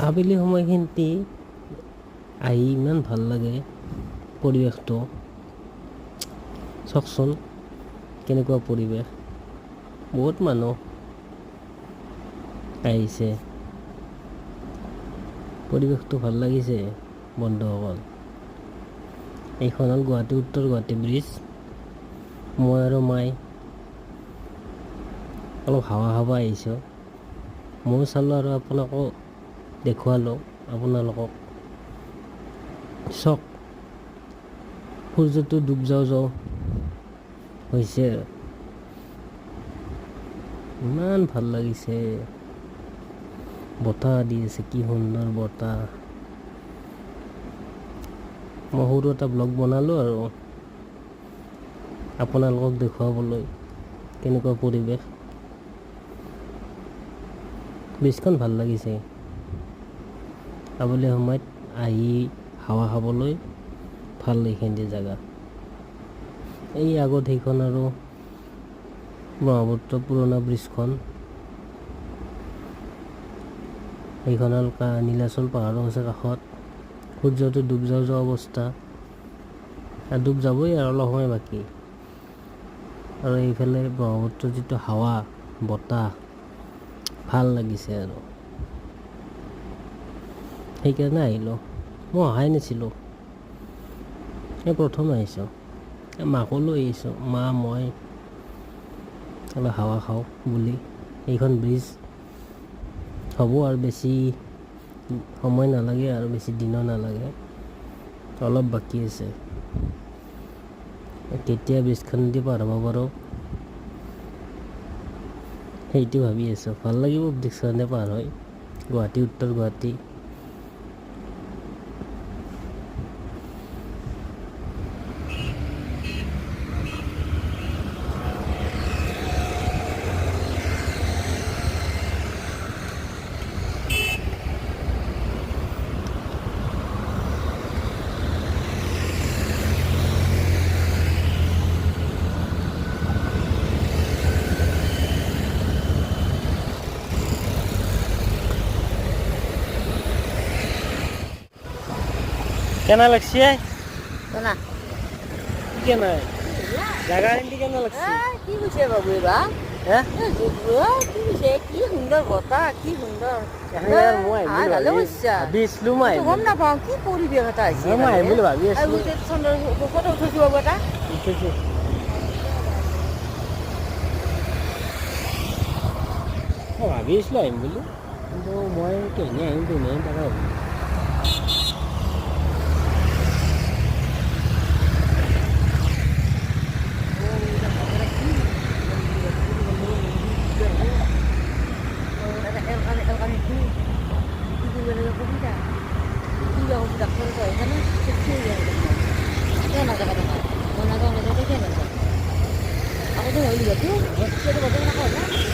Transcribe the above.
আবেলি সময়খিনিতে আহি ইমান ভাল লাগে পৰিৱেশটো। চাওকচোন কেনেকুৱা পৰিৱেশ, বহুত মানুহ আহিছে, পৰিৱেশটো ভাল লাগিছে বন্ধুসকল। এইখন হ'ল গুৱাহাটী উত্তৰ গুৱাহাটী ব্ৰিজ। মই আৰু মাই অলপ হাৱা খাব আহিছোঁ। ময়ো চালোঁ আৰু আপোনাকো দেখুৱালোঁ আপোনালোকক। চাওক সূৰ্যটো ডুব যাওঁ যাওঁ হৈছে, ইমান ভাল লাগিছে। বতাহ দি আছে, কি সুন্দৰ বতাহ। মই সৰু এটা ব্লগ বনালোঁ আৰু আপোনালোকক দেখুৱাবলৈ কেনেকুৱা পৰিৱেশ। ব্ৰিজখন ভাল লাগিছে, আবেলি সময়ত আহি হাৱা খাবলৈ ভাল এইখিনি জেগা। এই আগত সেইখন আৰু ব্ৰহ্মপুত্ৰ পুৰণা ব্ৰিজখন, সেইখন হ'ল নীলাচল পাহাৰৰ আছে কাষত। সূৰ্যটো ডুব যাওঁ যাওঁ অৱস্থা, আৰু ডুব যাবই আৰু অলপ সময় বাকী। আৰু এইফালে ব্ৰহ্মপুত্ৰৰ যিটো হাৱা বতাহ ভাল লাগিছে আৰু সেইকাৰণে আহিলোঁ। মই অহাই নাছিলোঁ, এই প্ৰথম আহিছোঁ। মাকো লৈ আহিছোঁ, মা মই অলপ হাৱা খাওঁ বুলি। এইখন ব্ৰিজ হ'ব আৰু বেছি সময় নালাগে, আৰু বেছি দিনো নালাগে, অলপ বাকী আছে। কেতিয়া ব্ৰিজখনেদি পাৰ হ'ব পাৰোঁ সেইটো ভাবি আছোঁ। ভাল লাগিব ব্ৰিজখনে পাৰ হৈ, গুৱাহাটী উত্তৰ গুৱাহাটী। কেনা লাগছে কেনা কেনা জাগা এমনি কেনা লাগছে? কি কৈছে বাবু এবা হ্যাঁ কি কৈছে? কি সুন্দৰ বতাহ, কি সুন্দৰ। মই ভালে কৈছা, ভাবিছিলো মই গম নাপাওঁ কি পৰিৱেশ এটা হৈছে। মই আহিম বুলি ভাবি আছিলো। ফটো উঠাইছো বাবু এটা। মই ভাবি আছিলো আহিম বুলি, কিন্তু মই কেনে আহিম কেনে আহিম তাকে ভাবি। Aku tuh nggak lihat tuh, dia tuh